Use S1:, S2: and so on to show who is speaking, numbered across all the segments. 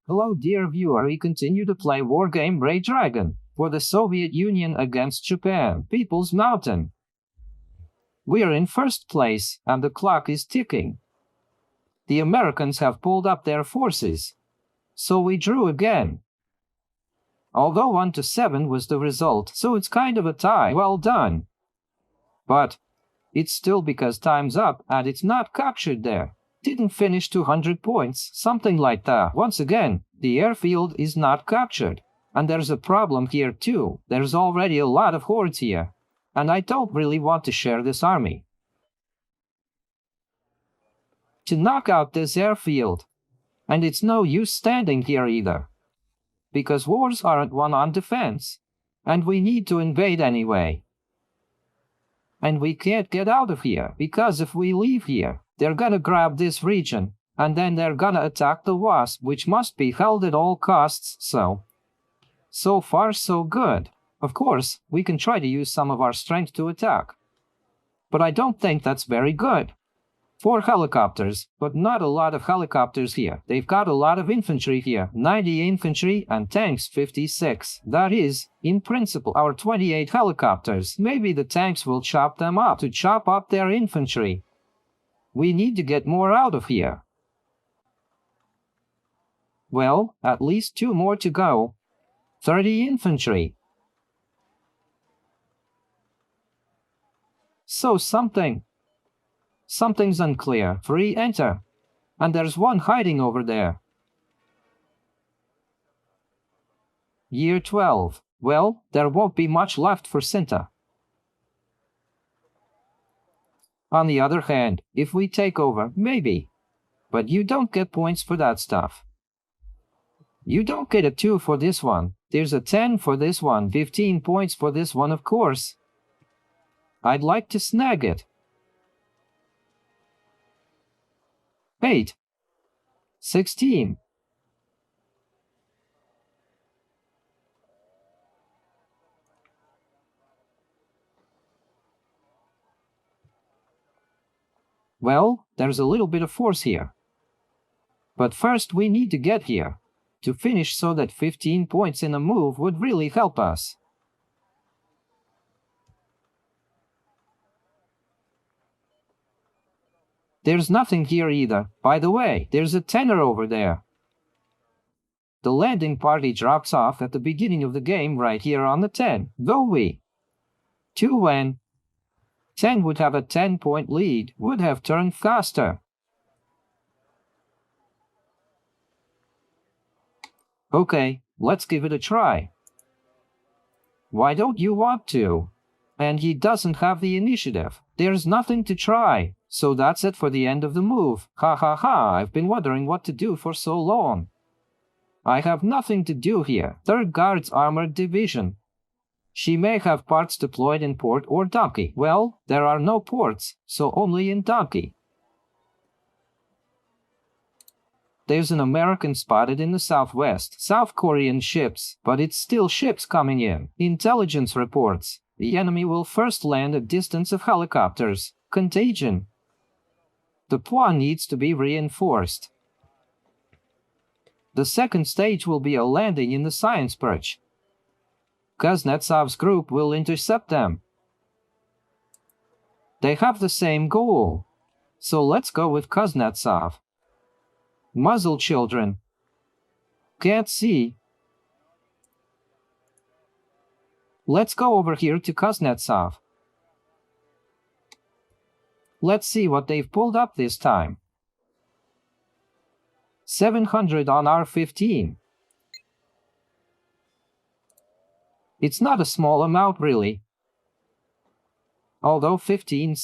S1: Hello dear viewer, we continue to play Wargame Ray Dragon for the Soviet Union against Japan, People's Mountain. We are in first place and the clock is ticking. The Americans have pulled up their forces, so we drew again. Although 1-7 was the result, so it's kind of a tie. Well done. But it's still because time's up and it's not captured there. Didn't finish 200 points, something like that. Once again, the airfield is not captured. And there's a problem here too. There's already a lot of hordes here. And I don't really want to share this army. To knock out this airfield. And it's no use standing here either. Because wars aren't won on defense. And we need to invade anyway. And we can't get out of here, because if we leave here, they're gonna grab this region, and then they're gonna attack the Wasp, which must be held at all costs, so far so good. Of course, we can try to use some of our strength to attack. But I don't think that's very good. 4 helicopters, but not a lot of helicopters here. They've got a lot of infantry here, 90 infantry and tanks 56. That is, in principle, our 28 helicopters. Maybe the tanks will chop them up to chop up their infantry. We need to get more out of here. Well, at least 2 more to go. 30 infantry. So something's unclear. 3 enter. And there's 1 hiding over there. Year 12. Well, there won't be much left for Sinta. On the other hand, if we take over, maybe. But you don't get points for that stuff. You don't get a 2 for this one. There's a 10 for this one, 15 points for this one, of course. I'd like to snag it. 8. 16. Well, there's a little bit of force here. But first we need to get here. To finish so that 15 points in a move would really help us. There's nothing here either. By the way, there's a tenor over there. The landing party drops off at the beginning of the game right here on the 10. Though we 2 when 10 would have a 10-point lead, would have turned faster. Okay, let's give it a try. Why don't you want to? And he doesn't have the initiative. There's nothing to try. So that's it for the end of the move. Ha ha ha, I've been wondering what to do for so long. I have nothing to do here. 3rd Guards Armored Division. She may have parts deployed in port or docky. Well, there are no ports, so only in docky. There's an American spotted in the southwest. South Korean ships, but it's still ships coming in. Intelligence reports. The enemy will first land a distance of helicopters. Contagion. The plan needs to be reinforced. The second stage will be a landing in the science perch. Kuznetsov's group will intercept them. They have the same goal. So let's go with Kuznetsov. Muzzle children. Can't see. Let's go over here to Kuznetsov. Let's see what they've pulled up this time. 700 on R15. It's not a small amount really. Although 16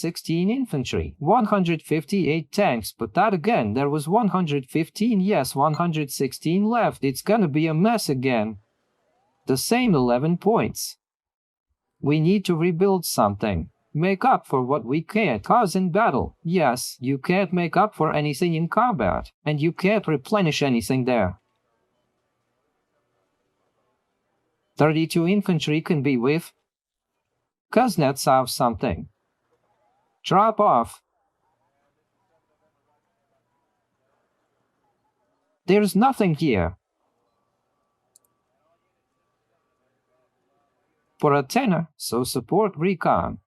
S1: infantry, 158 tanks, but that again, there was 115, yes, 116 left. It's gonna be a mess again. The same 11 points. We need to rebuild something. Make up for what we can't cause in battle. Yes, you can't make up for anything in combat, and you can't replenish anything there. 32 infantry can be with Kuznetsov something. Drop off. There's nothing here. For a tenner, so support recon.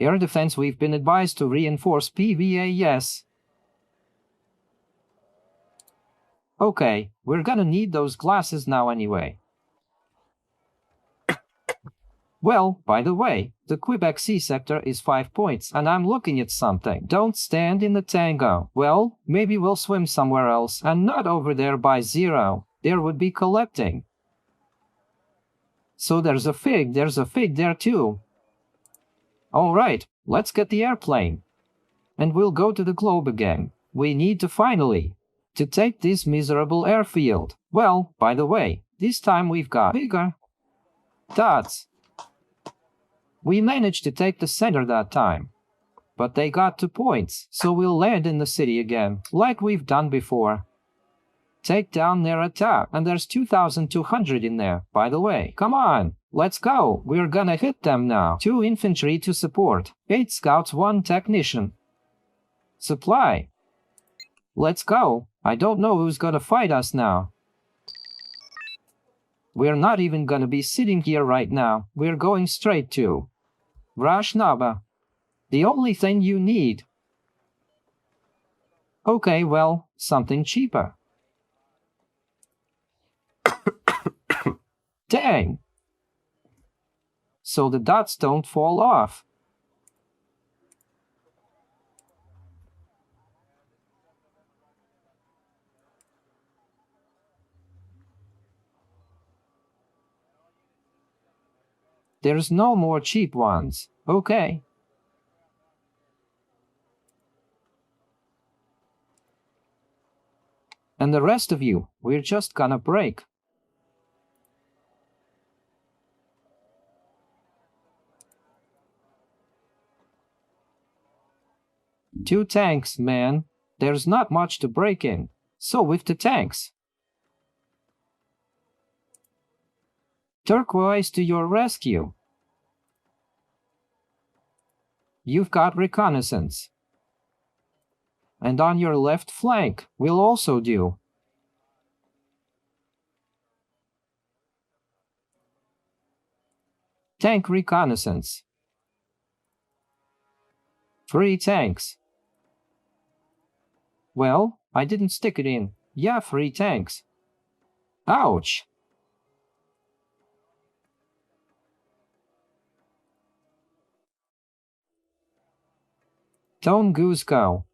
S1: Air defense, we've been advised to reinforce PVA, yes. Okay, we're gonna need those glasses now anyway. Well, by the way, the Quebec Sea sector is 5 points, and I'm looking at something. Don't stand in the tango. Well, maybe we'll swim somewhere else, and not over there by 0. There would be collecting. So there's a fig there too. Alright, let's get the airplane. And we'll go to the globe again. We need to finally to take this miserable airfield. Well, by the way, this time we've got bigger dots. We managed to take the center that time, but they got 2 points, so we'll land in the city again, like we've done before. Take down their attack, and there's 2,200 in there, by the way. Come on, let's go, we're gonna hit them now. 2 infantry to support, 8 scouts, 1 technician. Supply. Let's go, I don't know who's gonna fight us now. We're not even gonna be sitting here right now, we're going straight to Rashnaba. The only thing you need. Okay, well, something cheaper. Dang! So the dots don't fall off. There's no more cheap ones. Okay. And the rest of you, we're just gonna break. Two tanks, man. There's not much to break in. So with the tanks. Turquoise to your rescue. You've got reconnaissance. And on your left flank, we'll also do. Tank reconnaissance. 3 tanks. Well, I didn't stick it in. Yeah, 3 tanks. Ouch! Tone Goose Go.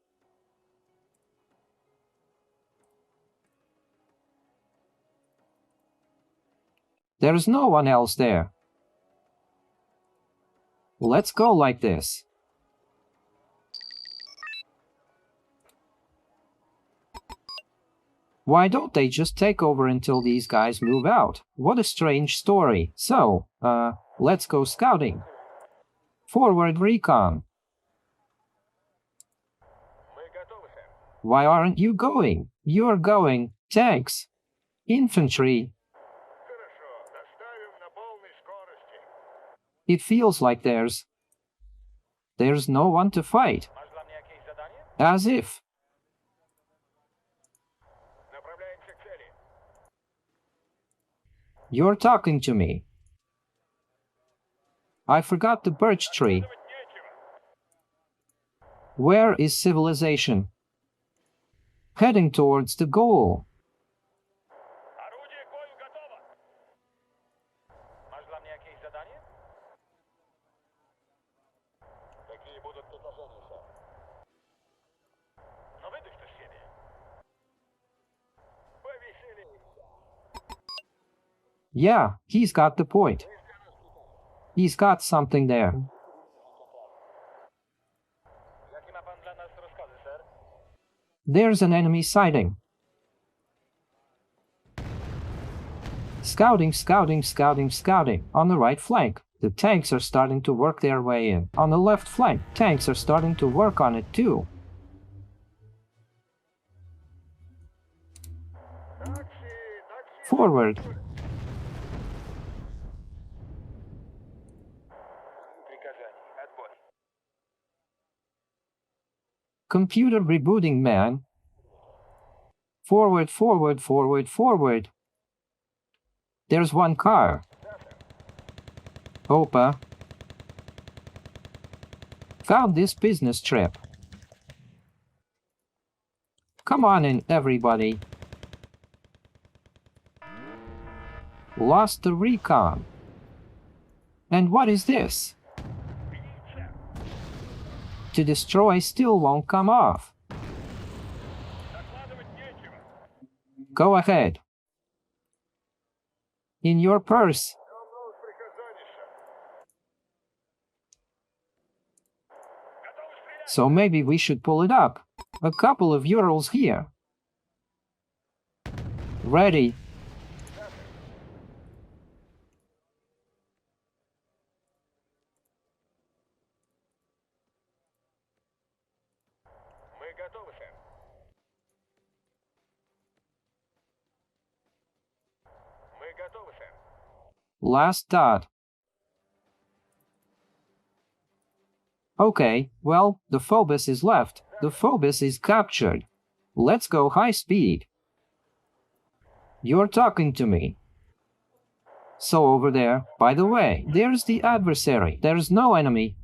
S1: There's no one else there. Let's go like this. Why don't they just take over until these guys move out? What a strange story. So, let's go scouting. Forward recon. Why aren't you going? You're going. Tanks. Infantry. It feels like there's no one to fight. As if. You're talking to me. I forgot the birch tree. Where is civilization? Heading towards the goal. Yeah, he's got the point. He's got something there. There's an enemy sighting. Scouting, scouting, scouting, scouting. On the right flank, the tanks are starting to work their way in. On the left flank, tanks are starting to work on it too. Forward. Computer rebooting, man. Forward, forward, forward, forward. There's one car. Opa. Found this business trip. Come on in, everybody. Lost the recon. And what is this? To destroy still won't come off. Go ahead. In your purse. So maybe we should pull it up. A couple of Urals here. Ready. Last dot. Okay, well, the Phobos is left. The Phobos is captured. Let's go high speed. You're talking to me. So over there, by the way, there's the adversary. There's no enemy.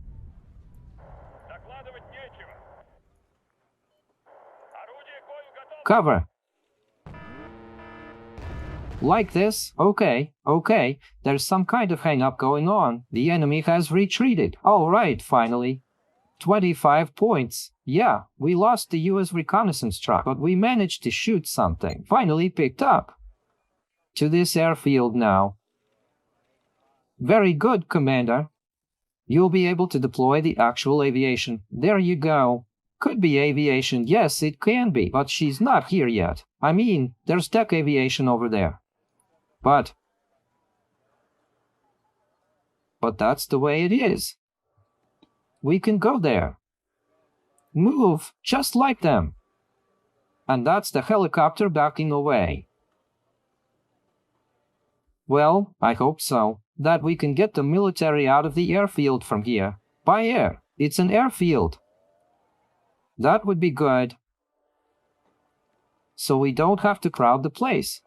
S1: Cover. Like this? Okay, okay. There's some kind of hang-up going on. The enemy has retreated. All right, finally. 25 points. Yeah, we lost the US reconnaissance truck, but we managed to shoot something. Finally picked up. To this airfield now. Very good, Commander. You'll be able to deploy the actual aviation. There you go. Could be aviation, yes, it can be, but she's not here yet. I mean, there's tech aviation over there. But that's the way it is. We can go there. Move, just like them. And that's the helicopter backing away. Well, I hope so. That we can get the military out of the airfield from here. By air. It's an airfield. That would be good. So we don't have to crowd the place.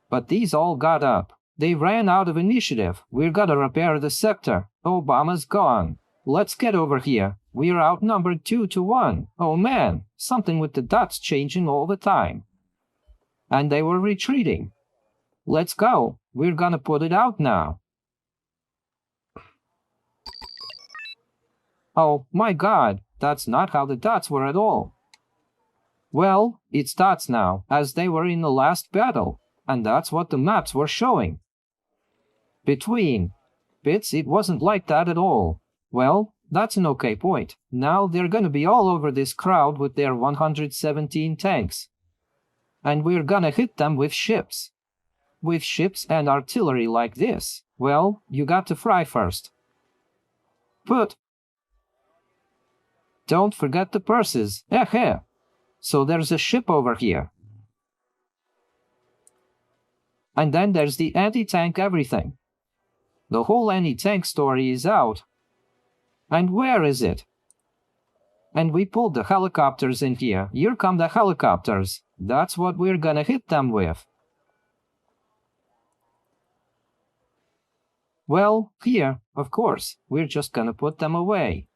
S1: But these all got up. They ran out of initiative. We're gonna repair the sector. Obama's gone. Let's get over here. We're outnumbered 2-1. Oh man, something with the dots changing all the time. And they were retreating. Let's go. We're gonna put it out now. Oh my god, that's not how the dots were at all. Well, it's dots now, as they were in the last battle. And that's what the maps were showing. Between bits, it wasn't like that at all. Well, that's an okay point. Now they're gonna be all over this crowd with their 117 tanks. And we're gonna hit them with ships. With ships and artillery like this. Well, you got to fry first. But don't forget the purses. Eh. So there's a ship over here. And then there's the anti-tank everything. The whole anti-tank story is out. And where is it? And we pulled the helicopters in here. Here come the helicopters. That's what we're gonna hit them with. Well, here, of course, we're just gonna put them away.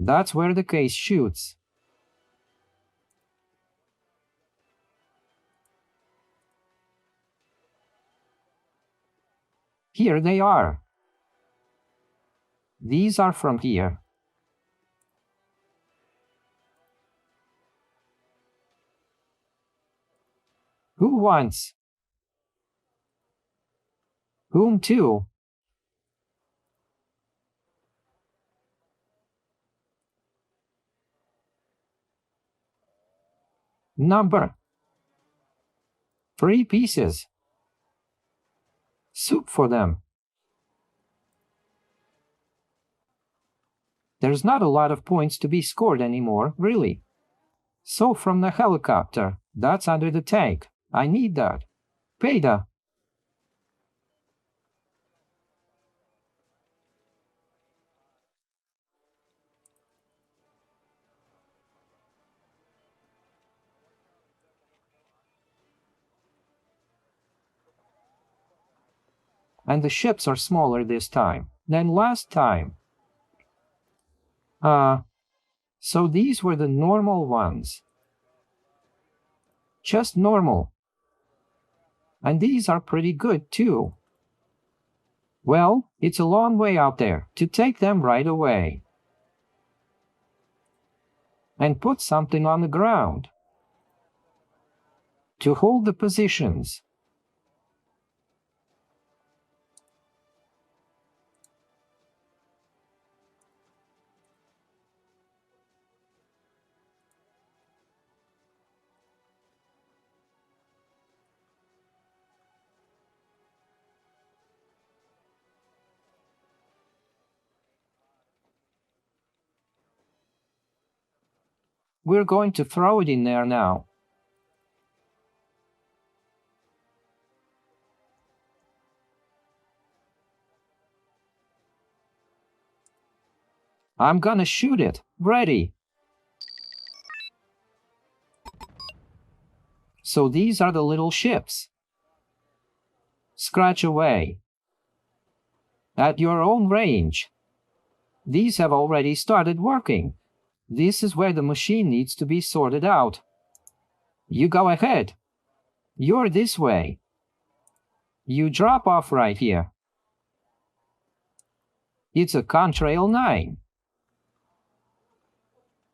S1: That's where the case shoots. Here they are. These are from here. Who wants? Whom to? Number. 3 pieces. Soup for them. There's not a lot of points to be scored anymore, really. So from the helicopter, that's under the tank. I need that. Beta. And the ships are smaller this time than last time. So these were the normal ones. Just normal. And these are pretty good too. Well, it's a long way out there to take them right away. And put something on the ground to hold the positions. We're going to throw it in there now. I'm gonna shoot it. Ready. So these are the little ships. Scratch away. At your own range. These have already started working. This is where the machine needs to be sorted out. You go ahead. You're this way. You drop off right here. It's a Contrail 9.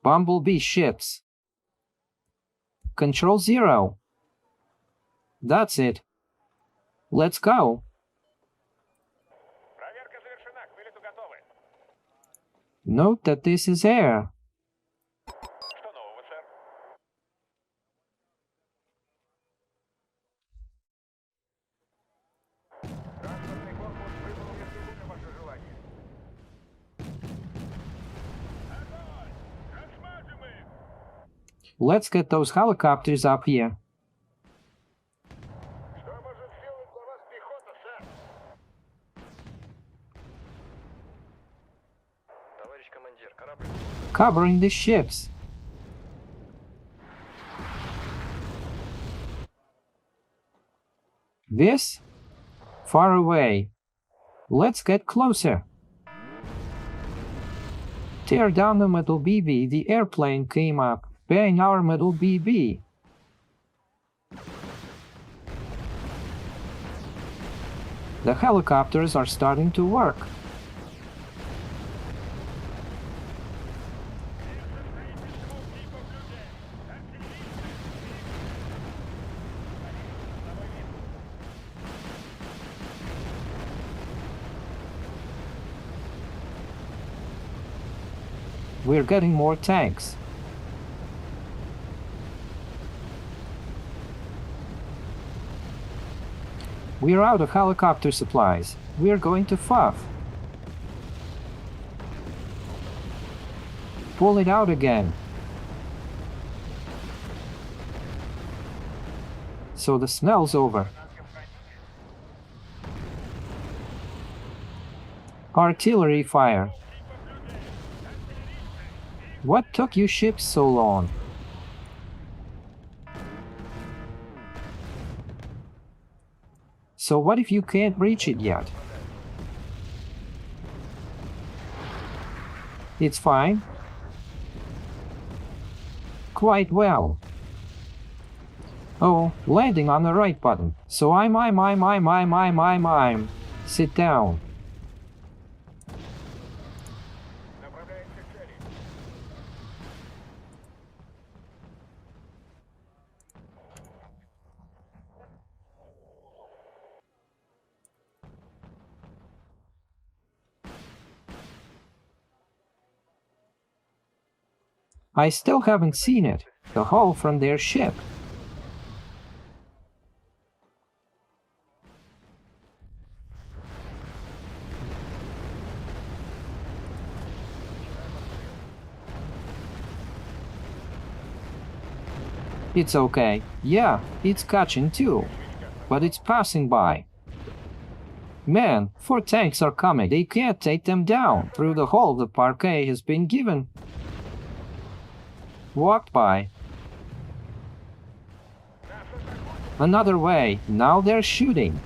S1: Bumblebee ships. Control 0. That's it. Let's go. Note that this is air. Let's get those helicopters up here. Covering the ships. This? Far away. Let's get closer. Tear down the middle BB. The airplane came up. Bang our middle BB. The helicopters are starting to work. We're getting more tanks. We're out of helicopter supplies. We're going to FUF. Pull it out again. So the smell's over. Artillery fire. What took you ships so long? So what if you can't reach it yet? It's fine. Quite well. Oh, landing on the right button. So I'm. Sit down. I still haven't seen it, the hull from their ship. It's okay. Yeah, it's catching too. But it's passing by. Man, 4 tanks are coming. They can't take them down through the hole the parquet has been given. Walked by. Another way. Now they're shooting.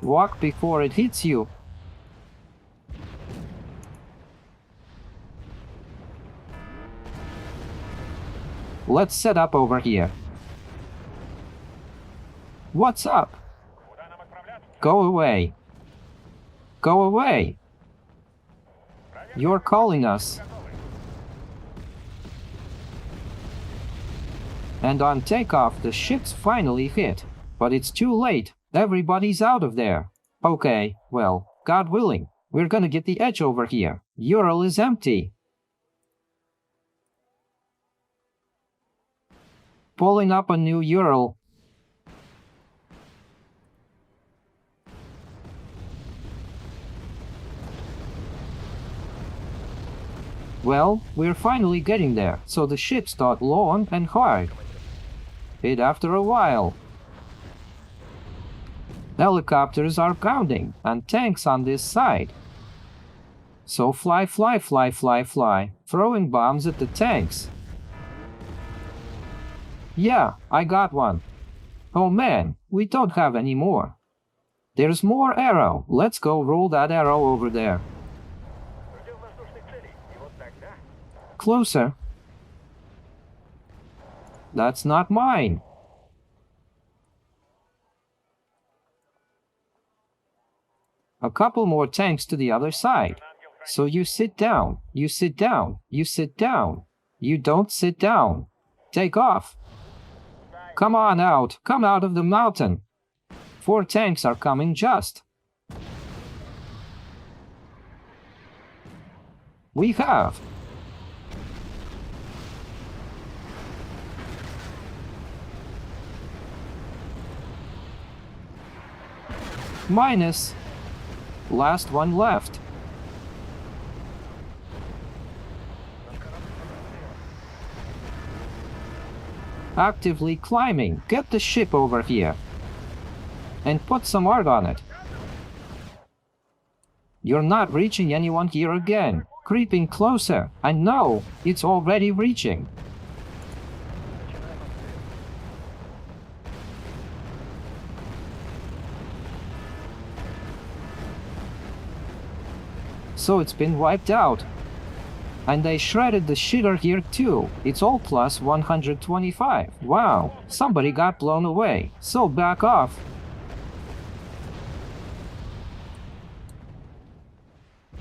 S1: Walk before it hits you. Let's set up over here. What's up? Go away. Go away. You're calling us. And on takeoff, the ships finally hit. But it's too late. Everybody's out of there. Okay, well, God willing, we're gonna get the edge over here. Ural is empty. Pulling up a new Ural. Well, we're finally getting there, so the ships start long and hard. Hit after a while. Helicopters are pounding, and tanks on this side. So fly, fly, fly, fly, fly, throwing bombs at the tanks. Yeah, I got one. Oh man, we don't have any more. There's more arrow. Let's go roll that arrow over there. Closer. That's not mine. A couple more tanks to the other side. So you sit down, you sit down, you sit down. You don't sit down. Take off. Come on out, come out of the mountain. 4 tanks are coming just. We have. Minus. Last one left. Actively climbing. Get the ship over here. And put some art on it. You're not reaching anyone here again. Creeping closer. I know. It's already reaching. So it's been wiped out. And they shredded the shitter here too. It's all plus 125. Wow, somebody got blown away. So back off.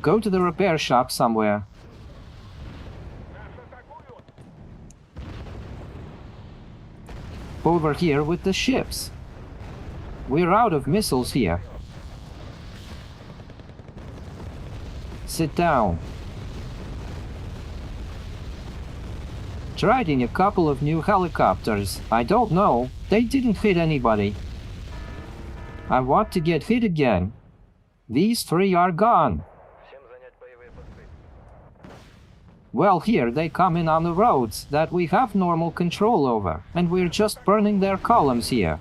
S1: Go to the repair shop somewhere. Over here with the ships. We're out of missiles here. Sit down. Tried in a couple of new helicopters. I don't know. They didn't hit anybody. I want to get hit again. These 3 are gone. Well, here they come in on the roads that we have normal control over, and we're just burning their columns here.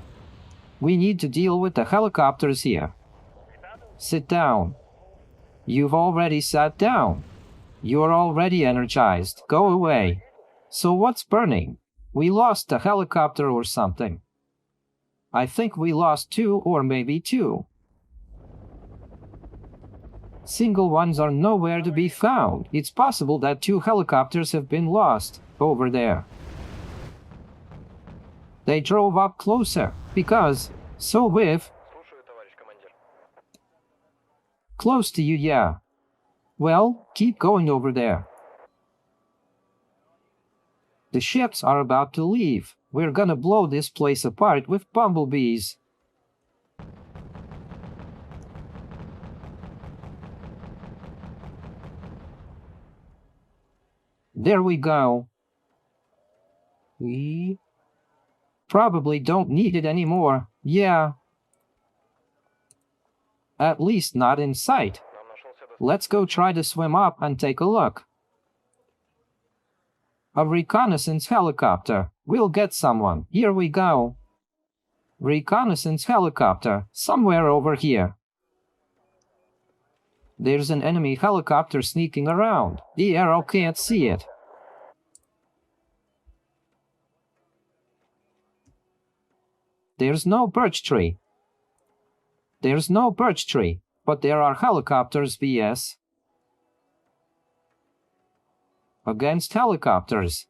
S1: We need to deal with the helicopters here. Sit down. You've already sat down. You're already energized. Go away. So what's burning? We lost a helicopter or something. I think we lost 2 or maybe 2. Single ones are nowhere to be found. It's possible that 2 helicopters have been lost over there. They drove up closer because, so with close to you, yeah. Well, keep going over there. The ships are about to leave. We're gonna blow this place apart with bumblebees. There we go. We probably don't need it anymore. Yeah. At least not in sight. Let's go try to swim up and take a look. A reconnaissance helicopter. We'll get someone. Here we go. Reconnaissance helicopter. Somewhere over here. There's an enemy helicopter sneaking around. The arrow can't see it. There's no birch tree. There's no birch tree, but there are helicopters vs. Against helicopters.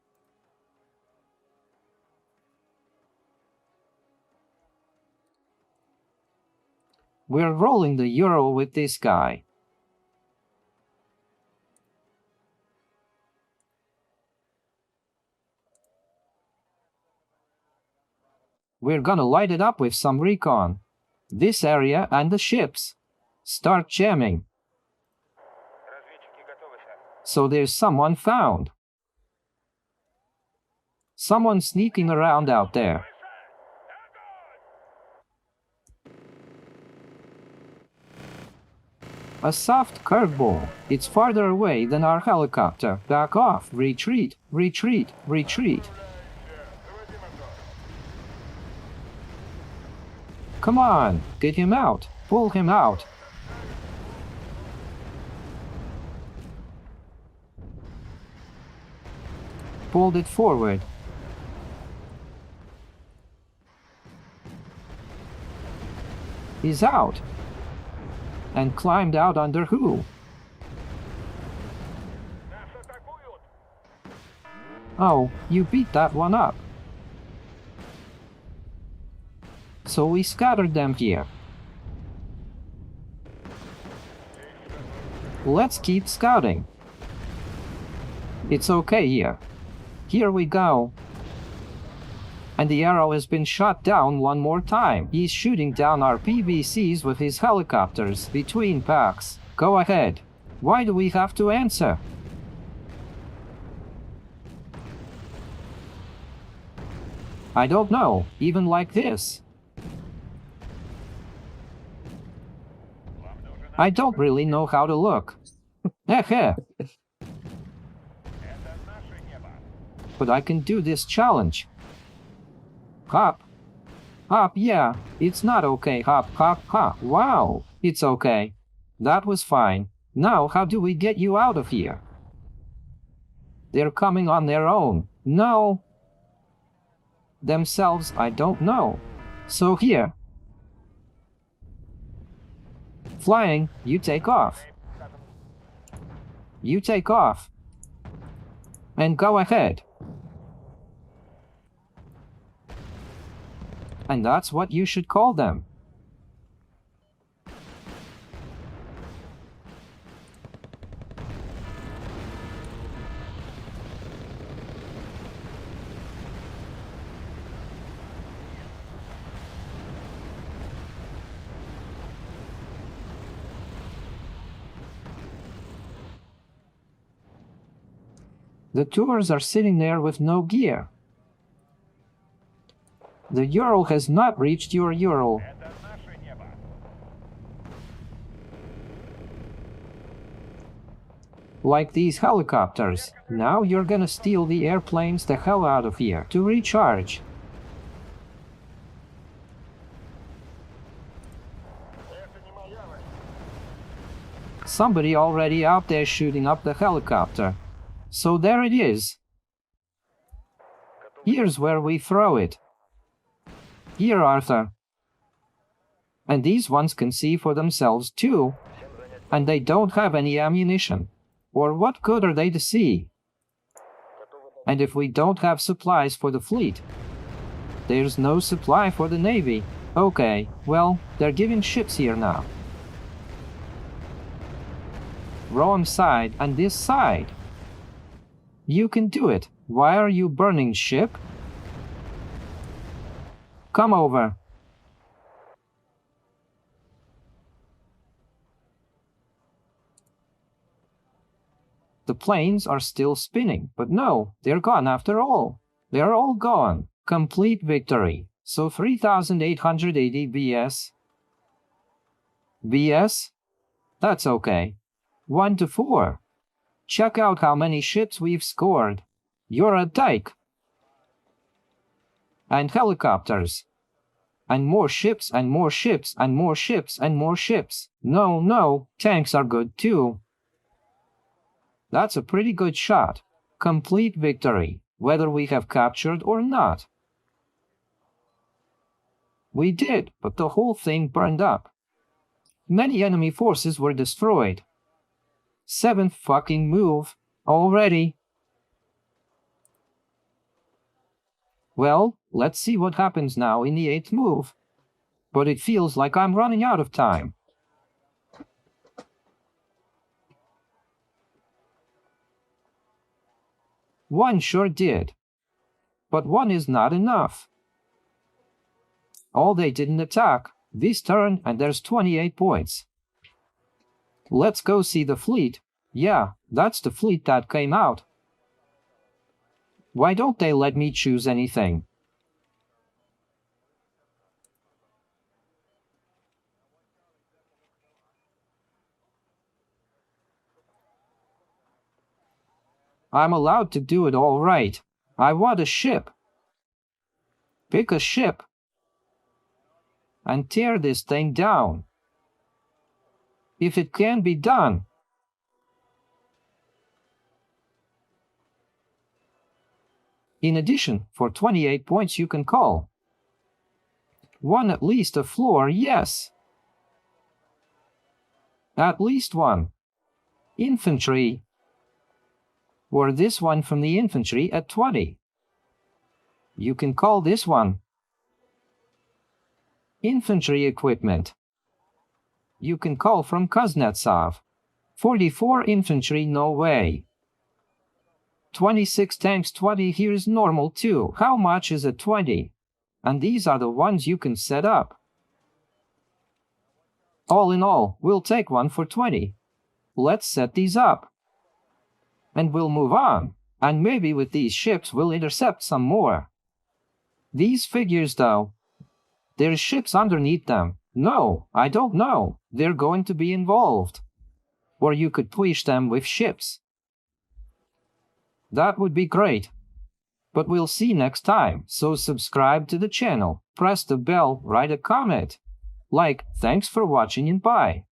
S1: We're rolling the euro with this guy. We're gonna light it up with some recon. This area and the ships. Start jamming. So there's someone found. Someone sneaking around out there. A soft curveball. It's farther away than our helicopter. Back off. Retreat. Retreat. Retreat. Come on. Get him out. Pull him out. Pulled it forward. He's out. And climbed out under who? Oh, you beat that one up. So we scattered them here. Let's keep scouting. It's okay here. Here we go. And the arrow has been shot down one more time. He's shooting down our PVCs with his helicopters between packs. Go ahead. Why do we have to answer? I don't know, even like this. I don't really know how to look. Heh. But I can do this challenge. Hop. Hop, yeah. It's not okay. Hop, hop, hop. Wow. It's okay. That was fine. Now how do we get you out of here? They're coming on their own. No. Themselves, I don't know. So here. Flying, you take off. You take off. And go ahead. And that's what you should call them. The tours are sitting there with no gear. The Ural has not reached your Ural. Like these helicopters. Now you're gonna steal the airplanes the hell out of here to recharge. Somebody already out there shooting up the helicopter. So there it is. Here's where we throw it. Here, Arthur. And these ones can see for themselves too. And they don't have any ammunition. Or what good are they to see? And if we don't have supplies for the fleet, there's no supply for the Navy. Okay, well, they're giving ships here now. Rome side and this side. You can do it. Why are you burning ship? Come over. The planes are still spinning, but no, they're gone after all. They're all gone. Complete victory. So 3,880 VS. VS? That's okay. 1 to 4. Check out how many ships we've scored. You're a dyke. And helicopters. And more ships and more ships and more ships and more ships. No, no, tanks are good too. That's a pretty good shot. Complete victory, whether we have captured or not. We did, but the whole thing burned up. Many enemy forces were destroyed. 7th fucking move, already. Well, let's see what happens now in the 8th move. But it feels like I'm running out of time. One sure did. But one is not enough. Oh, they didn't attack this turn, and there's 28 points. Let's go see the fleet. Yeah, that's the fleet that came out. Why don't they let me choose anything? I'm allowed to do it all right. I want a ship. Pick a ship. And tear this thing down. If it can be done. In addition, for 28 points you can call. One at least a floor, yes. At least one. Infantry. Or this one from the infantry at 20. You can call this one. Infantry equipment. You can call from Kuznetsov. 44 infantry, no way. 26 tanks, 20, here's normal too. How much is a 20? And these are the ones you can set up. All in all, we'll take one for 20. Let's set these up. And we'll move on. And maybe with these ships we'll intercept some more. These figures though, there's ships underneath them. No, I don't know. They're going to be involved. Or you could push them with ships. That would be great. But we'll see next time, so subscribe to the channel, press the bell, write a comment. Like, thanks for watching and bye.